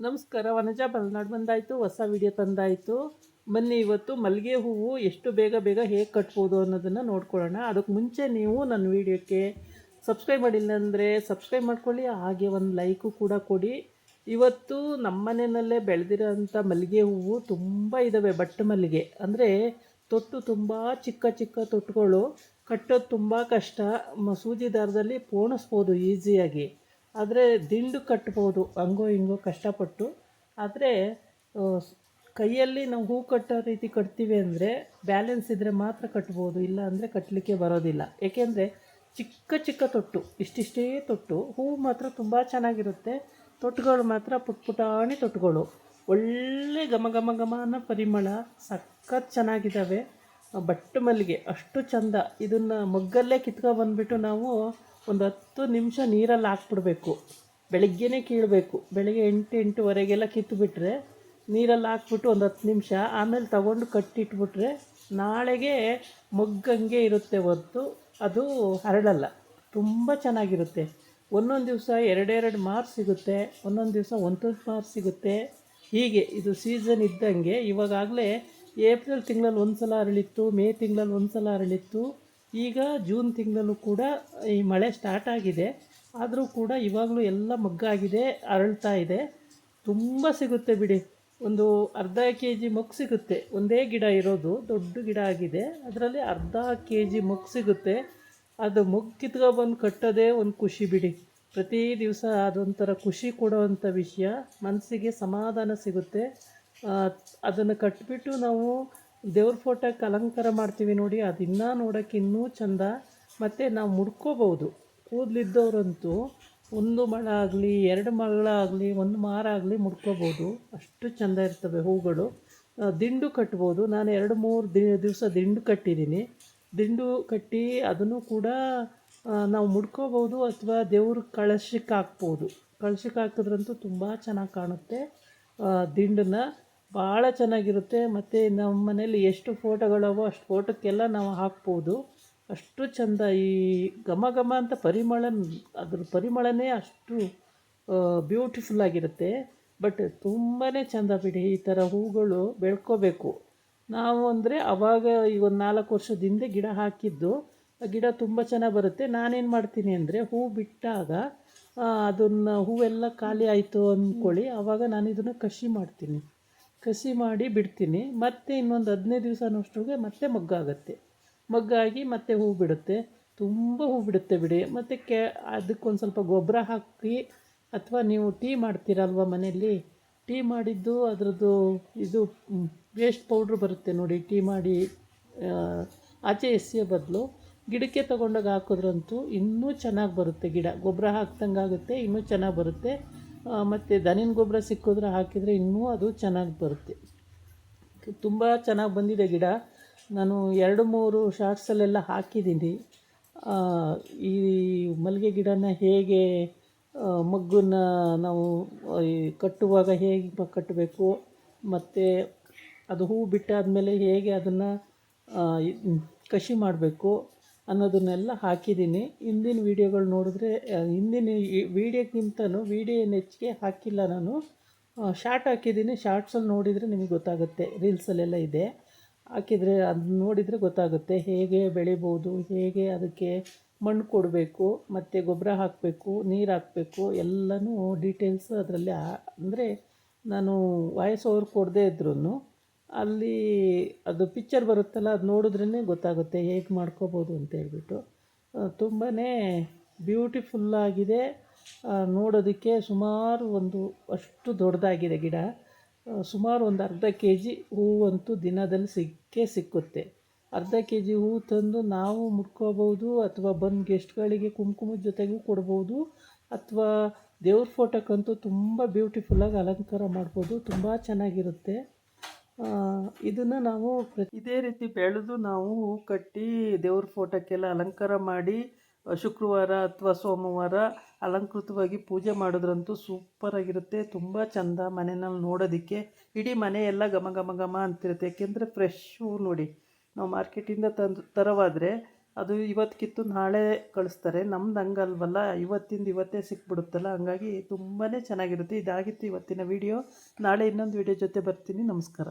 ನಮಸ್ಕಾರ. ವನಜ ಮಲೆನಾಡು ಬಂದಾಯಿತು, ಹೊಸ ವಿಡಿಯೋ ತಂದಾಯಿತು. ಬನ್ನಿ ಇವತ್ತು ಮಲ್ಲಿಗೆ ಹೂವು ಎಷ್ಟು ಬೇಗ ಬೇಗ ಹೇಗೆ ಕಟ್ಬೋದು ಅನ್ನೋದನ್ನು ನೋಡ್ಕೊಳ್ಳೋಣ. ಅದಕ್ಕೆ ಮುಂಚೆ ನೀವು ನನ್ನ ವಿಡಿಯೋಕ್ಕೆ ಸಬ್ಸ್ಕ್ರೈಬ್ ಮಾಡಿಲ್ಲ ಅಂದರೆ ಸಬ್ಸ್ಕ್ರೈಬ್ ಮಾಡ್ಕೊಳ್ಳಿ, ಹಾಗೆ ಒಂದು ಲೈಕು ಕೂಡ ಕೊಡಿ. ಇವತ್ತು ನಮ್ಮ ಮನೆಯಲ್ಲೇ ಬೆಳೆದಿರೋಂಥ ಮಲ್ಲಿಗೆ ಹೂವು ತುಂಬ ಇದ್ದಾವೆ. ಬಟ್ಟು ಮಲ್ಲಿಗೆ ಅಂದರೆ ತೊಟ್ಟು ತುಂಬ ಚಿಕ್ಕ ಚಿಕ್ಕ ತೊಟ್ಟುಗಳು, ಕಟ್ಟೋದು ತುಂಬ ಕಷ್ಟ. ಸೂಜಿ ದಾರದಲ್ಲಿ ಪೋಣಿಸ್ಬೋದು ಈಸಿಯಾಗಿ, ಆದರೆ ದಿಂಡು ಕಟ್ಬೋದು ಹಂಗೋ ಹಿಂಗೋ ಕಷ್ಟಪಟ್ಟು. ಆದರೆ ಕೈಯಲ್ಲಿ ನಾವು ಹೂ ಕಟ್ಟೋ ರೀತಿ ಕಟ್ತೀವಿ ಅಂದರೆ ಬ್ಯಾಲೆನ್ಸ್ ಇದ್ದರೆ ಮಾತ್ರ ಕಟ್ಬೋದು, ಇಲ್ಲ ಅಂದರೆ ಕಟ್ಟಲಿಕ್ಕೆ ಬರೋದಿಲ್ಲ. ಏಕೆಂದರೆ ಚಿಕ್ಕ ಚಿಕ್ಕ ತೊಟ್ಟು, ಇಷ್ಟಿಷ್ಟೇ ತೊಟ್ಟು, ಹೂವು ಮಾತ್ರ ತುಂಬ ಚೆನ್ನಾಗಿರುತ್ತೆ. ತೊಟ್ಟುಗಳು ಮಾತ್ರ ಪುಟಾಣಿ ತೊಟ್ಟುಗಳು, ಒಳ್ಳೆ ಘಮ ಘಮ ಘಮ ಅನ್ನೋ ಪರಿಮಳ, ಸಖತ್ ಚೆನ್ನಾಗಿದ್ದಾವೆ. ಬಟ್ಟು ಮಲ್ಲಿಗೆ ಅಷ್ಟು ಚಂದ. ಇದನ್ನು ಮೊಗ್ಗಲ್ಲೇ ಕಿತ್ಕೊಬಂದ್ಬಿಟ್ಟು ನಾವು ಒಂದು 10 ನಿಮಿಷ ನೀರಲ್ಲಿ ಹಾಕ್ಬಿಡ್ಬೇಕು. ಬೆಳಗ್ಗೆನೇ ಕೀಳಬೇಕು. ಬೆಳಗ್ಗೆ 8-8:30 ಕಿತ್ತುಬಿಟ್ರೆ ನೀರಲ್ಲಿ ಹಾಕ್ಬಿಟ್ಟು ಒಂದು 10 ನಿಮಿಷ, ಆಮೇಲೆ ತಗೊಂಡು ಕಟ್ಟಿಟ್ಬಿಟ್ರೆ ನಾಳೆಗೆ ಮೊಗ್ಗಂಗೆ ಇರುತ್ತೆ ಹೊರತು ಅದು ಹರಡಲ್ಲ. ತುಂಬ ಚೆನ್ನಾಗಿರುತ್ತೆ. ಒಂದೊಂದು ದಿವಸ 2 ಮಾರು ಸಿಗುತ್ತೆ, ಒಂದೊಂದು ದಿವಸ 1 ಮಾರು ಸಿಗುತ್ತೆ. ಹೀಗೆ ಇದು ಸೀಸನ್ ಇದ್ದಂಗೆ. ಇವಾಗಲೇ ಏಪ್ರಿಲ್ ತಿಂಗಳಲ್ಲಿ ಒಂದು ಸಲ ಅರಳಿತ್ತು, ಮೇ ತಿಂಗಳಲ್ಲಿ ಒಂದು ಸಲ ಅರಳಿತ್ತು. ಈಗ ಜೂನ್ ತಿಂಗಳಲ್ಲೂ ಕೂಡ ಈ ಮಳೆ ಸ್ಟಾರ್ಟ್ ಆಗಿದೆ. ಆದರೂ ಕೂಡ ಇವಾಗಲೂ ಎಲ್ಲ ಮೊಗ್ಗಾಗಿದೆ, ಅರಳ್ತಾ ಇದೆ. ತುಂಬ ಸಿಗುತ್ತೆ ಬಿಡಿ. ಒಂದು ಅರ್ಧ KG ಮೊಗ್ಗು ಸಿಗುತ್ತೆ. ಒಂದೇ ಗಿಡ ಇರೋದು, ದೊಡ್ಡ ಗಿಡ ಆಗಿದೆ, ಅದರಲ್ಲಿ ಅರ್ಧ KG ಮೊಗ್ಗು ಸಿಗುತ್ತೆ. ಅದು ಮೊಗ್ಗು ಕಿತ್ಕೊಬಂದು ಕಟ್ಟೋದೇ ಒಂದು ಖುಷಿ ಬಿಡಿ. ಪ್ರತಿ ದಿವಸ ಅದೊಂಥರ ಖುಷಿ ಕೊಡೋವಂಥ ವಿಷಯ, ಮನಸ್ಸಿಗೆ ಸಮಾಧಾನ ಸಿಗುತ್ತೆ. ಅದನ್ನು ಕಟ್ಟಿಬಿಟ್ಟು ನಾವು ದೇವ್ರ ಫೋಟೋಕ್ಕೆ ಅಲಂಕಾರ ಮಾಡ್ತೀವಿ ನೋಡಿ, ಅದು ಇನ್ನೂ ನೋಡೋಕ್ಕೆ ಇನ್ನೂ ಚೆಂದ. ಮತ್ತು ನಾವು ಮುಡ್ಕೋಬೋದು. ಕೂದಲಿದ್ದವರಂತೂ 1 ಮೊಳ ಆಗಲಿ 2 ಮೊಳ ಆಗಲಿ 1 ಮಾರಾಗಲಿ ಮುಡ್ಕೋಬೋದು, ಅಷ್ಟು ಚೆಂದ ಇರ್ತವೆ ಹೂಗಳು. ದಿಂಡು ಕಟ್ಬೋದು. ನಾನು 2-3 ದಿವಸ ದಿಂಡು ಕಟ್ಟಿದ್ದೀನಿ. ದಿಂಡು ಕಟ್ಟಿ ಅದನ್ನು ಕೂಡ ನಾವು ಮುಡ್ಕೋಬೋದು, ಅಥವಾ ದೇವ್ರ ಕಳಶಕ್ಕೆ ಹಾಕ್ಬೋದು. ಕಳಶಕ್ಕೆ ಹಾಕಿದ್ರಂತೂ ತುಂಬ ಚೆನ್ನಾಗಿ ಕಾಣುತ್ತೆ. ದಿಂಡನ್ನು ಭಾಳ ಚೆನ್ನಾಗಿರುತ್ತೆ. ಮತ್ತು ನಮ್ಮ ಮನೇಲಿ ಎಷ್ಟು ಫೋಟೋಗಳವೋ ಅಷ್ಟು ಫೋಟೋಕ್ಕೆಲ್ಲ ನಾವು ಹಾಕ್ಬೋದು, ಅಷ್ಟು ಚೆಂದ. ಈ ಘಮ ಘಮ ಅಂತ ಪರಿಮಳ, ಅದ್ರ ಪರಿಮಳನೇ ಅಷ್ಟು ಬ್ಯೂಟಿಫುಲ್ಲಾಗಿರುತ್ತೆ. ಬಟ್ ತುಂಬಾ ಚೆಂದ ಬಿಡಿ. ಈ ಥರ ಹೂಗಳು ಬೆಳ್ಕೋಬೇಕು ನಾವು. ಅಂದರೆ ಆವಾಗ ಈ ಒಂದು 4 ವರ್ಷದ ಹಿಂದೆ ಗಿಡ ಹಾಕಿದ್ದು, ಆ ಗಿಡ ತುಂಬ ಚೆನ್ನಾಗಿ ಬರುತ್ತೆ. ನಾನೇನು ಮಾಡ್ತೀನಿ ಅಂದರೆ ಹೂ ಬಿಟ್ಟಾಗ ಅದನ್ನು ಹೂವೆಲ್ಲ ಖಾಲಿ ಆಯಿತು ಅಂದ್ಕೊಳ್ಳಿ, ಆವಾಗ ನಾನು ಇದನ್ನು ಕಸಿ ಮಾಡ್ತೀನಿ. ಕಸಿ ಮಾಡಿ ಬಿಡ್ತೀನಿ. ಮತ್ತು ಇನ್ನೊಂದು 15 ದಿವಸನಷ್ಟೊಗೆ ಮತ್ತೆ ಮೊಗ್ಗಾಗುತ್ತೆ. ಮೊಗ್ಗಾಗಿ ಮತ್ತೆ ಹೂ ಬಿಡುತ್ತೆ. ತುಂಬ ಹೂ ಬಿಡುತ್ತೆ ಬಿಡಿ. ಮತ್ತು ಅದಕ್ಕೊಂದು ಸ್ವಲ್ಪ ಗೊಬ್ಬರ ಹಾಕಿ, ಅಥವಾ ನೀವು ಟೀ ಮಾಡ್ತೀರಲ್ವ ಮನೆಯಲ್ಲಿ, ಟೀ ಮಾಡಿದ್ದು ಅದರದ್ದು ಇದು ವೇಸ್ಟ್ ಪೌಡ್ರ್ ಬರುತ್ತೆ ನೋಡಿ, ಟೀ ಮಾಡಿ ಆಚೆ ಎಸೆಯೋ ಬದಲು ಗಿಡಕ್ಕೆ ತೊಗೊಂಡೋಗಿ ಹಾಕಿದ್ರಂತೂ ಇನ್ನೂ ಚೆನ್ನಾಗಿ ಬರುತ್ತೆ ಗಿಡ. ಗೊಬ್ಬರ ಹಾಕ್ದಂಗೆ ಆಗುತ್ತೆ, ಇನ್ನೂ ಚೆನ್ನಾಗಿ ಬರುತ್ತೆ. ಮತ್ತು ದನಿನ ಗೊಬ್ಬರ ಸಿಕ್ಕಿದ್ರೆ ಹಾಕಿದರೆ ಇನ್ನೂ ಅದು ಚೆನ್ನಾಗಿ ಬರುತ್ತೆ. ತುಂಬ ಚೆನ್ನಾಗಿ ಬಂದಿದೆ ಗಿಡ. ನಾನು 2-3 ಶಾರ್ಟ್ಸಲ್ಲೆಲ್ಲ ಹಾಕಿದ್ದೀನಿ. ಈ ಮಲ್ಲಿಗೆ ಗಿಡನ ಹೇಗೆ ಮೊಗ್ಗನ್ನ ನಾವು ಕಟ್ಟುವಾಗ ಹೇಗೆ ಕಟ್ಟಬೇಕು, ಮತ್ತು ಅದು ಹೂ ಬಿಟ್ಟಾದಮೇಲೆ ಹೇಗೆ ಅದನ್ನು ಕಸಿ ಮಾಡಬೇಕು ಅನ್ನೋದನ್ನೆಲ್ಲ ಹಾಕಿದ್ದೀನಿ. ಹಿಂದಿನ ವೀಡಿಯೋಗಳು ನೋಡಿದ್ರೆ, ಹಿಂದಿನ ವೀಡಿಯೋಕ್ಕಿಂತಲೂ ವೀಡಿಯೋ ಏನು ಹೆಚ್ಚಿಗೆ ಹಾಕಿಲ್ಲ ನಾನು, ಶಾರ್ಟ್ ಹಾಕಿದ್ದೀನಿ. ಶಾರ್ಟ್ಸಲ್ಲಿ ನೋಡಿದರೆ ನಿಮಗೆ ಗೊತ್ತಾಗುತ್ತೆ, ರೀಲ್ಸಲ್ಲೆಲ್ಲ ಇದೆ, ಹಾಕಿದರೆ ಅದು ನೋಡಿದರೆ ಗೊತ್ತಾಗುತ್ತೆ ಹೇಗೆ ಬೆಳಿಬೋದು, ಹೇಗೆ ಅದಕ್ಕೆ ಮಣ್ಣು ಕೊಡಬೇಕು, ಮತ್ತು ಗೊಬ್ಬರ ಹಾಕಬೇಕು, ನೀರು ಹಾಕಬೇಕು, ಎಲ್ಲನೂ ಡೀಟೇಲ್ಸ್ ಅದರಲ್ಲಿ. ಅಂದರೆ ನಾನು ವಾಯ್ಸ್ ಓವರ್ ಕೊಡದೇ ಇದ್ರೂ ಅಲ್ಲಿ ಅದು ಪಿಕ್ಚರ್ ಬರುತ್ತಲ್ಲ, ಅದು ನೋಡಿದ್ರೇ ಗೊತ್ತಾಗುತ್ತೆ ಹೇಗೆ ಮಾಡ್ಕೋಬೋದು ಅಂತ ಹೇಳ್ಬಿಟ್ಟು. ತುಂಬಾ ಬ್ಯೂಟಿಫುಲ್ಲಾಗಿದೆ ನೋಡೋದಕ್ಕೆ. ಸುಮಾರು ಅಷ್ಟು ದೊಡ್ಡದಾಗಿದೆ ಗಿಡ. ಸುಮಾರು ಒಂದು ಅರ್ಧ KG ಹೂವಂತೂ ದಿನದಲ್ಲಿ ಸಿಕ್ಕುತ್ತೆ. ಅರ್ಧ KG ಹೂವು ತಂದು ನಾವು ಮುಡ್ಕೋಬೋದು, ಅಥವಾ ಬಂದು ಗೆಸ್ಟ್ಗಳಿಗೆ ಕುಂಕುಮದ ಜೊತೆಗೂ ಕೊಡ್ಬೋದು, ಅಥವಾ ದೇವ್ರ ಫೋಟೋಕ್ಕಂತೂ ತುಂಬ ಬ್ಯೂಟಿಫುಲ್ಲಾಗಿ ಅಲಂಕಾರ ಮಾಡ್ಬೋದು. ತುಂಬ ಚೆನ್ನಾಗಿರುತ್ತೆ. ಇದನ್ನು ನಾವು ಇದೇ ರೀತಿ ಬೆಳೆದು ನಾವು ಹೂ ಕಟ್ಟಿ ದೇವ್ರ ಫೋಟೋಕ್ಕೆಲ್ಲ ಅಲಂಕಾರ ಮಾಡಿ ಶುಕ್ರವಾರ ಅಥವಾ ಸೋಮವಾರ ಅಲಂಕೃತವಾಗಿ ಪೂಜೆ ಮಾಡಿದ್ರಂತೂ ಸೂಪರಾಗಿರುತ್ತೆ. ತುಂಬ ಚೆಂದ ಮನೆಯಲ್ಲಿ ನೋಡೋದಕ್ಕೆ. ಇಡೀ ಮನೆಯೆಲ್ಲ ಘಮ ಘಮ ಘಮ ಅಂತಿರುತ್ತೆ. ಏಕೆಂದರೆ ಫ್ರೆಶ್ ಹೂ ನೋಡಿ, ನಾವು ಮಾರ್ಕೆಟಿಂದ ತರವಾದರೆ ಅದು ಇವತ್ತು ಕಿತ್ತು ನಾಳೆ ಕಳಿಸ್ತಾರೆ. ನಮ್ದು ಹಂಗಲ್ವಲ್ಲ, ಇವತ್ತಿಂದ ಇವತ್ತೇ ಸಿಕ್ಬಿಡುತ್ತಲ್ಲ, ಹಂಗಾಗಿ ತುಂಬಾ ಚೆನ್ನಾಗಿರುತ್ತೆ. ಇದಾಗಿತ್ತು ಇವತ್ತಿನ ವಿಡಿಯೋ. ನಾಳೆ ಇನ್ನೊಂದು ವಿಡಿಯೋ ಜೊತೆ ಬರ್ತೀನಿ. ನಮಸ್ಕಾರ.